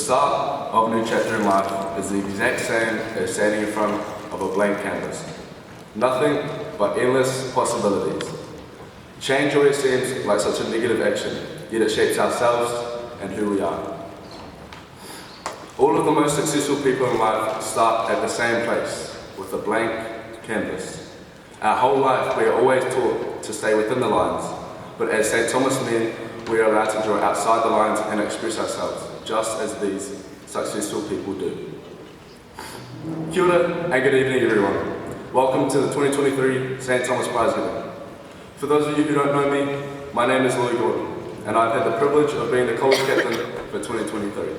start of a new chapter in life is the exact same as standing in front of a blank canvas. Nothing but endless possibilities. Change always seems like such a negative action, yet it shapes ourselves and who we are. All of the most successful people in life start at the same place, with a blank canvas. Our whole life we are always taught to stay within the lines, but as St. Thomas men, we are allowed to draw outside the lines and express ourselves, just as these successful people do. Kia ora and good evening everyone. Welcome to the 2023 St. Thomas Prize Giving. For those of you who don't know me, my name is Louie, and I've had the privilege of being the college captain for 2023.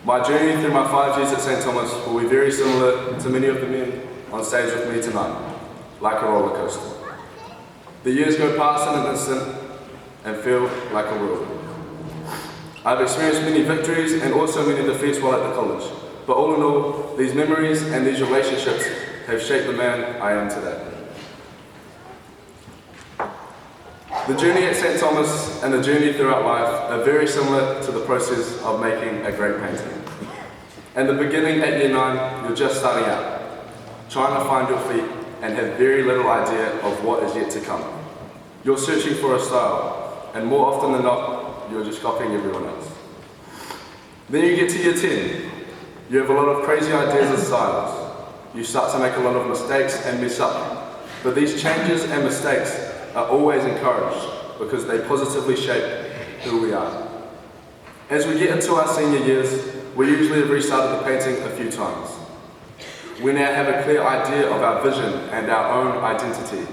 My journey through my 5 years at St. Thomas will be very similar to many of the men on stage with me tonight, like a roller coaster. The years go past in an instant and feel like a whirlwind. I've experienced many victories and also many defeats while at the college, but all in all, these memories and these relationships have shaped the man I am today. The journey at St. Thomas and the journey throughout life are very similar to the process of making a great painting. In the beginning at year 9, you're just starting out, trying to find your feet and have very little idea of what is yet to come. You're searching for a style, and more often than not, you're just copying everyone else. Then you get to year 10. You have a lot of crazy ideas and styles. You start to make a lot of mistakes and mess up. But these changes and mistakes are always encouraged because they positively shape who we are. As we get into our senior years, we usually have restarted the painting a few times. We now have a clear idea of our vision and our own identity.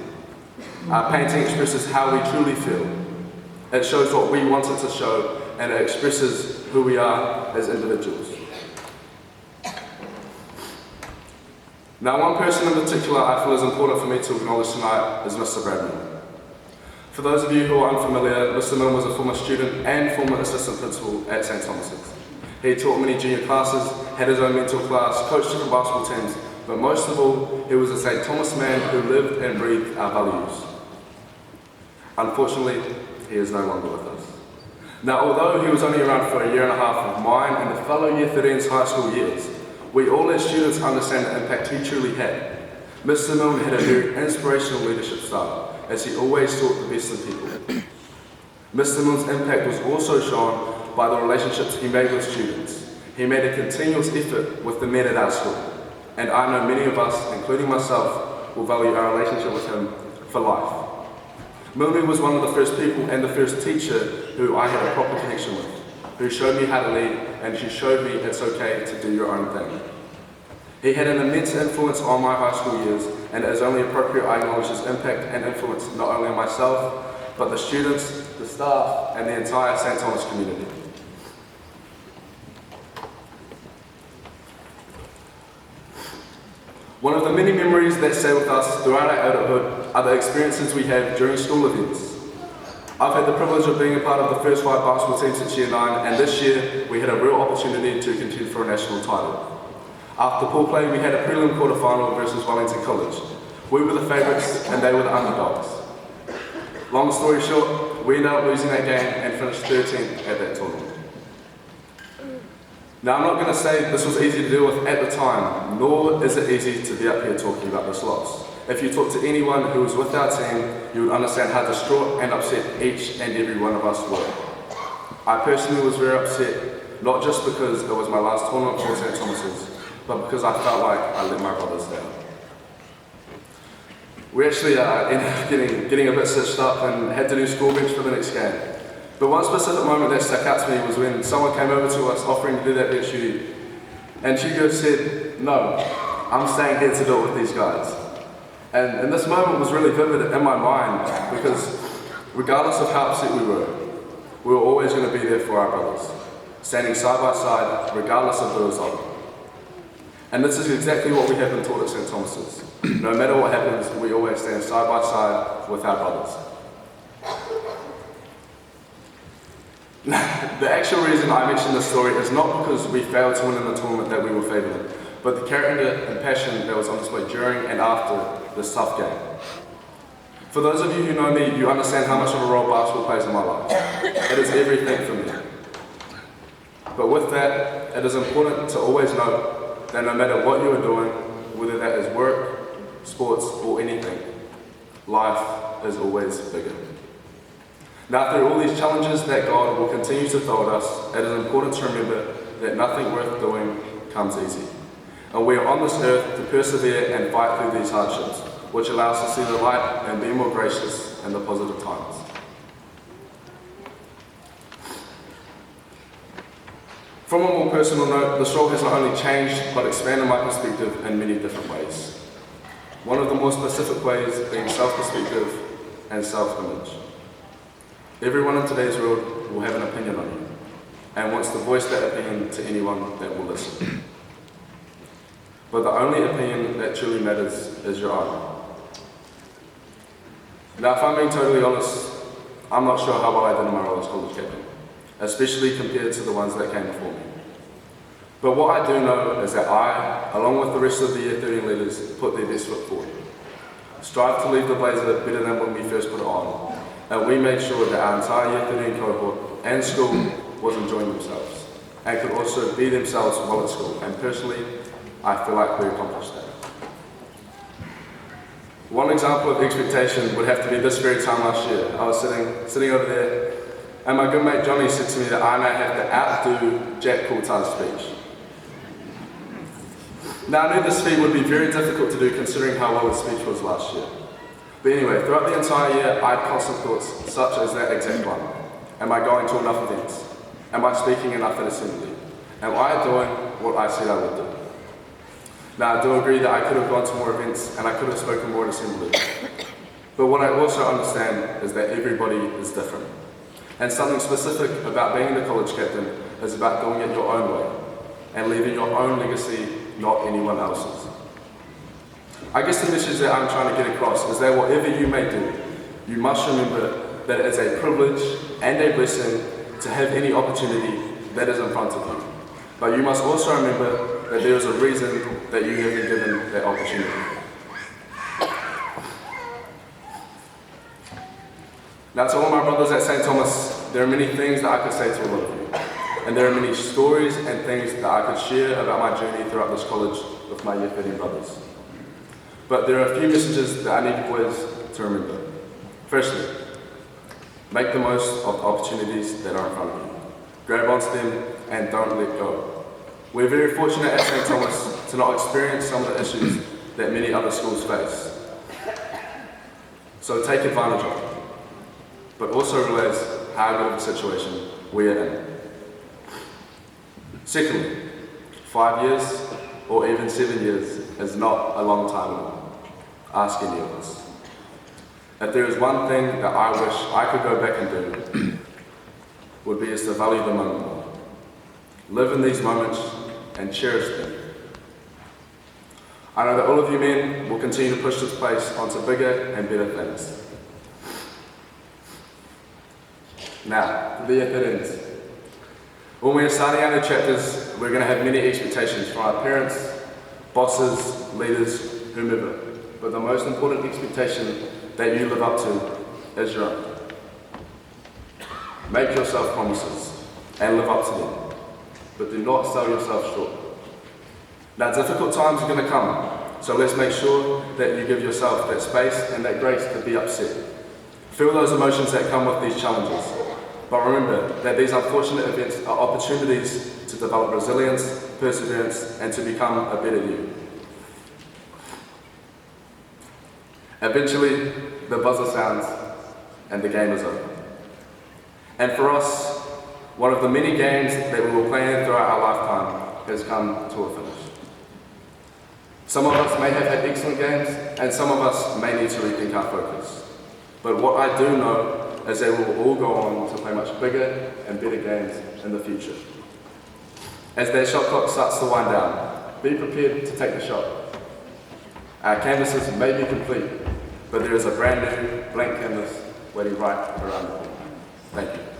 Our painting expresses how we truly feel. It shows what we want it to show, and it expresses who we are as individuals. Now, one person in particular I feel is important for me to acknowledge tonight is Mr. Bradman. For those of you who are unfamiliar, Mr. Milne was a former student and former assistant principal at St. Thomas's. He taught many junior classes, had his own mentor class, coached different basketball teams, but most of all, he was a St. Thomas man who lived and breathed our values. Unfortunately, he is no longer with us. Now, although he was only around for a year and a half of mine and the fellow Year 13's high school years, we all as students understand the impact he truly had. Mr. Milne had a very inspirational leadership style, as he always sought the best in people. Mr. Milne's impact was also shown by the relationships he made with students. He made a continuous effort with the men at our school, and I know many of us, including myself, will value our relationship with him for life. Milne was one of the first people and the first teacher who I had a proper connection with, who showed me how to lead, and she showed me it's okay to do your own thing. He had an immense influence on my high school years, and it is only appropriate I acknowledge his impact and influence not only on myself, but the students, the staff, and the entire St. Thomas community. One of the many memories that stay with us throughout our adulthood are the experiences we have during school events. I've had the privilege of being a part of the first 5 basketball teams since year 9, and this year we had a real opportunity to contend for a national title. After pool play, we had a prelim quarterfinal versus Wellington College. We were the favourites and they were the underdogs. Long story short, we ended up losing that game and finished 13th at that tournament. Now, I'm not going to say this was easy to deal with at the time, nor is it easy to be up here talking about this loss. If you talk to anyone who was with our team, you would understand how distraught and upset each and every one of us were. I personally was very upset, not just because it was my last tournament for St. Thomas's, but because I felt like I let my brothers down. We actually ended up getting a bit stitched up and had to do school bench for the next game. But one specific moment that stuck out to me was when someone came over to us offering to do that bench duty, and Hugo said, "No, I'm staying here to do it with these guys." And this moment was really vivid in my mind because regardless of how upset we were always going to be there for our brothers, standing side by side regardless of the result. And this is exactly what we have been taught at St. Thomas's. No matter what happens, we always stand side by side with our brothers. The actual reason I mention this story is not because we failed to win in the tournament that we were favoured in, but the character and passion that was on display during and after this tough game. For those of you who know me, you understand how much of a role basketball plays in my life. It is everything for me. But with that, it is important to always note that no matter what you are doing, whether that is work, sports, or anything, life is always bigger. Now, through all these challenges that God will continue to throw at us, it is important to remember that nothing worth doing comes easy. And we are on this earth to persevere and fight through these hardships, which allows us to see the light and be more gracious in the positive times. From a more personal note, the struggle has not only changed, but expanded my perspective in many different ways. One of the more specific ways being self-perspective and self-image. Everyone in today's world will have an opinion on you, and wants to voice that opinion to anyone that will listen. But the only opinion that truly matters is your own. Now, if I'm being totally honest, I'm not sure how well I did in my role as college captain, especially compared to the ones that came before me. But what I do know is that I, along with the rest of the Year 13 leaders, put their best foot forward. Strive to leave the blazer better than when we first put it on, and we made sure that our entire Year 13 cohort and school was enjoying themselves, and could also be themselves while at school, and personally, I feel like we accomplished that. One example of expectation would have to be this very time last year. I was sitting over there, and my good mate Johnny said to me that I now have to outdo Jack Coulthard's speech. Now, I knew this speech would be very difficult to do considering how well his speech was last year. But anyway, throughout the entire year, I had constant thoughts such as that exact one. Am I going to enough events? Am I speaking enough at assembly? Am I doing what I said I would do? Now, I do agree that I could have gone to more events and I could have spoken more at assembly. But what I also understand is that everybody is different. And something specific about being the college captain is about doing it your own way and leaving your own legacy, not anyone else's. I guess the message that I'm trying to get across is that whatever you may do, you must remember that it is a privilege and a blessing to have any opportunity that is in front of you. But you must also remember that there is a reason that you have been given that opportunity. Now, to all my brothers at St. Thomas, there are many things that I could say to all of you. And there are many stories and things that I could share about my journey throughout this college with my Year 13 brothers. But there are a few messages that I need you boys to remember. Firstly, make the most of the opportunities that are in front of you. Grab onto them and don't let go. We're very fortunate at St. Thomas to not experience some of the issues that many other schools face. So take advantage of it, but also realize how good of a situation we are in. Secondly, 5 years or even 7 years is not a long time at all. Ask any of us. If there is one thing that I wish I could go back and do, would be is to value the moment more. Live in these moments and cherish them. I know that all of you men will continue to push this place onto bigger and better things. Now, for the Year 13s. When we are starting our new chapters, we're going to have many expectations from our parents, bosses, leaders, whomever. But the most important expectation that you live up to is your own. Make yourself promises and live up to them, but do not sell yourself short. Now, difficult times are going to come, so let's make sure that you give yourself that space and that grace to be upset. Feel those emotions that come with these challenges. But remember that these unfortunate events are opportunities to develop resilience, perseverance, and to become a better you. Eventually, the buzzer sounds and the game is over. And for us, one of the many games that we will play throughout our lifetime has come to a finish. Some of us may have had excellent games, and some of us may need to rethink our focus. But what I do know is that we will all go on to play much bigger and better games in the future. As that shot clock starts to wind down, be prepared to take the shot. Our canvases may be complete, but there is a brand new blank canvas waiting right around the corner. Thank you.